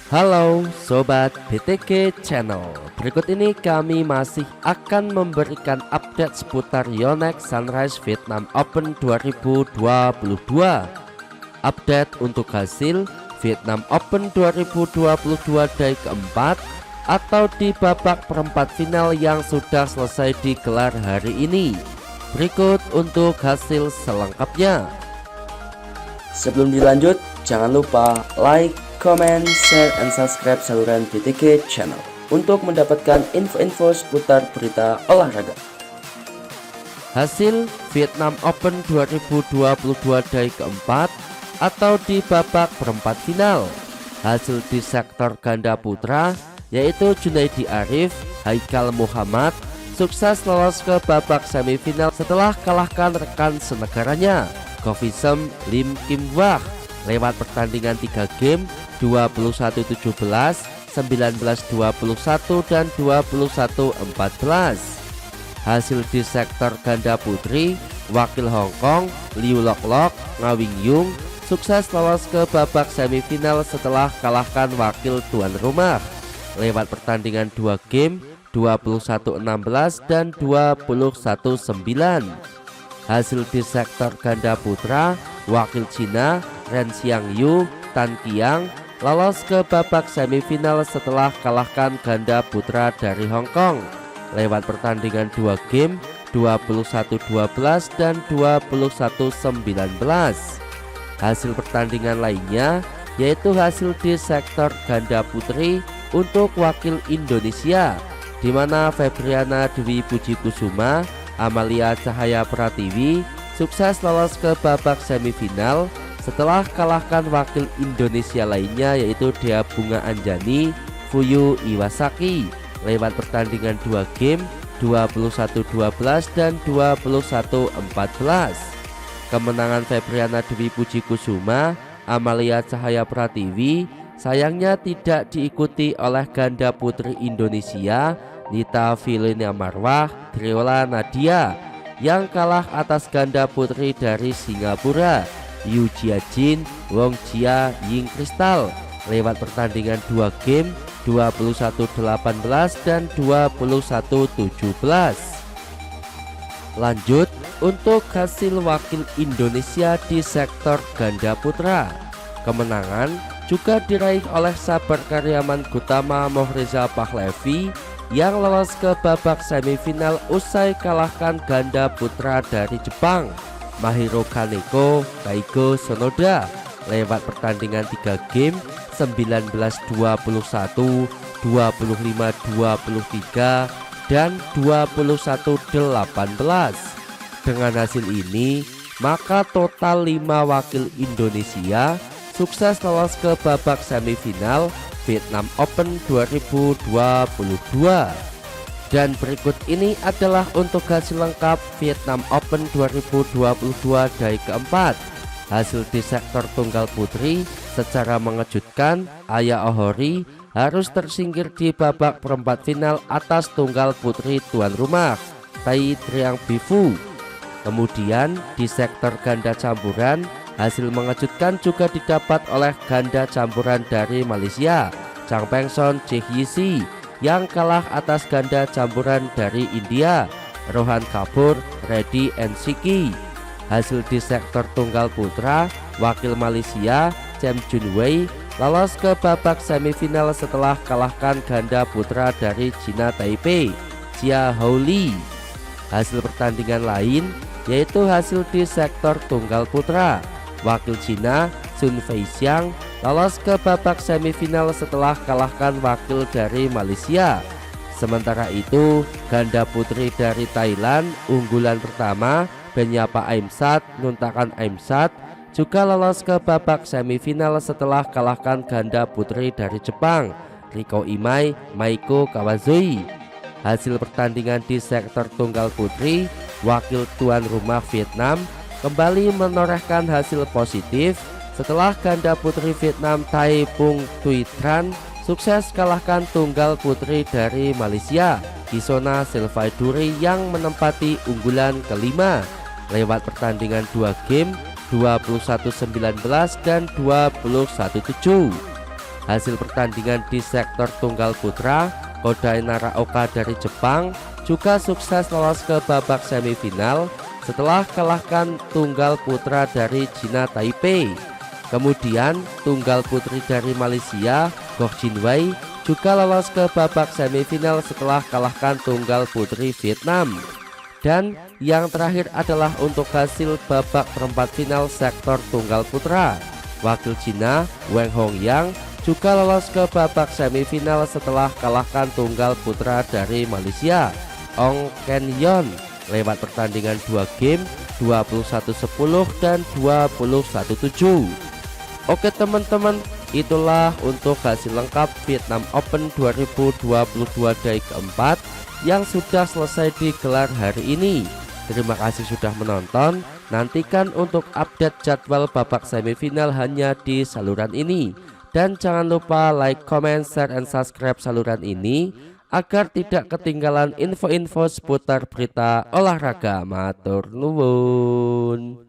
Halo Sobat BTG Channel. Berikut ini kami masih akan memberikan update seputar Yonex Sunrise Vietnam Open 2022. Update untuk hasil Vietnam Open 2022 day keempat atau di babak perempat final yang sudah selesai digelar hari ini. Berikut untuk hasil selengkapnya. Sebelum dilanjut, jangan lupa like, comment, share, and subscribe saluran BTG Channel untuk mendapatkan info-info seputar berita olahraga. Hasil Vietnam Open 2022 day keempat atau di babak perempat final. Hasil di sektor ganda putra yaitu Junaidi Arif, Haikal Muhammad sukses lolos ke babak semifinal setelah kalahkan rekan senegaranya Kovisem Lim Kim Wah lewat pertandingan 3 game 21-17, 19-21 dan 21-14. Hasil di sektor ganda putri, wakil Hong Kong Liu Lok Lok Ngawing Yung sukses lolos ke babak semifinal setelah kalahkan wakil tuan rumah lewat pertandingan 2 game 21-16 dan 21-9. Hasil di sektor ganda putra, wakil Cina Ren Xiangyu Tan Qiang lolos ke babak semifinal setelah kalahkan ganda putra dari Hong Kong lewat pertandingan 2 game 21-12 dan 21-19. Hasil pertandingan lainnya yaitu hasil di sektor ganda putri untuk wakil Indonesia, di mana Febriana Dwi Puji Kusuma Amalia Cahaya Pratiwi sukses lolos ke babak semifinal setelah kalahkan wakil Indonesia lainnya yaitu Dea Bunga Anjani Fuyu Iwasaki lewat pertandingan 2 game 21-12 dan 21-14. Kemenangan Febriana Dwi Puji Kusuma Amalia Cahaya Pratiwi sayangnya tidak diikuti oleh ganda putri Indonesia Nita Filina Marwah Triola Nadia yang kalah atas ganda putri dari Singapura Yu Jiajin Wong Jia Ying Kristal lewat pertandingan 2 game 21-18 dan 21-17. Lanjut untuk hasil wakil Indonesia di sektor ganda putra. Kemenangan juga diraih oleh Sabar Karyaman Gutama Mohreza Pahlavi yang lolos ke babak semifinal usai kalahkan ganda putra dari Jepang Mahiro Kaneko Kaigo Sonoda lewat pertandingan 3 game 19-21, 25-23 dan 21-18. Dengan hasil ini maka total 5 wakil Indonesia sukses lolos ke babak semifinal Vietnam Open 2022. Dan berikut ini adalah untuk hasil lengkap Vietnam Open 2022 day keempat. Hasil di sektor tunggal putri secara mengejutkan, Aya Ohori harus tersingkir di babak perempat final atas tunggal putri tuan rumah Tai Triang Bifu. Kemudian di sektor ganda campuran hasil mengejutkan juga didapat oleh ganda campuran dari Malaysia Chang Peng Son Chih Yisi yang kalah atas ganda campuran dari India Rohan Kapoor Reddy Ensiki. Hasil di sektor tunggal putra wakil Malaysia Chen Jun Wei lolos ke babak semifinal setelah kalahkan ganda putra dari Cina Taipei Jia Houli. Hasil pertandingan lain yaitu hasil di sektor tunggal putra, wakil Cina Sun Feixiang lolos ke babak semifinal setelah kalahkan wakil dari Malaysia. Sementara itu ganda putri dari Thailand unggulan pertama Benyapa Aimsat Nuntakan Aimsat juga lolos ke babak semifinal setelah kalahkan ganda putri dari Jepang Riko Imai Maiko Kawazui. Hasil pertandingan di sektor tunggal putri, wakil tuan rumah Vietnam kembali menorehkan hasil positif setelah ganda putri Vietnam Tai Pung Thuy Tran sukses kalahkan tunggal putri dari Malaysia Kisona Silvaiduri yang menempati unggulan kelima lewat pertandingan 2 game 21-19 dan 21-7. Hasil pertandingan di sektor tunggal putra, Kodai Naraoka dari Jepang juga sukses lolos ke babak semifinal setelah kalahkan tunggal putra dari China Taipei. Kemudian tunggal putri dari Malaysia, Goh Jin Wei juga lolos ke babak semifinal setelah kalahkan tunggal putri Vietnam. Dan yang terakhir adalah untuk hasil babak perempat final sektor tunggal putra. Wakil Cina Wang Hongyang juga lolos ke babak semifinal setelah kalahkan tunggal putra dari Malaysia, Ong Ken Yeon, lewat pertandingan 2 game 21-10 dan 21-7. Oke teman-teman, itulah untuk hasil lengkap Vietnam Open 2022 day keempat yang sudah selesai digelar hari ini. Terima kasih sudah menonton. Nantikan untuk update jadwal babak semifinal hanya di saluran ini. Dan jangan lupa like, comment, share, and subscribe saluran ini agar tidak ketinggalan info-info seputar berita olahraga. Matur nuwun.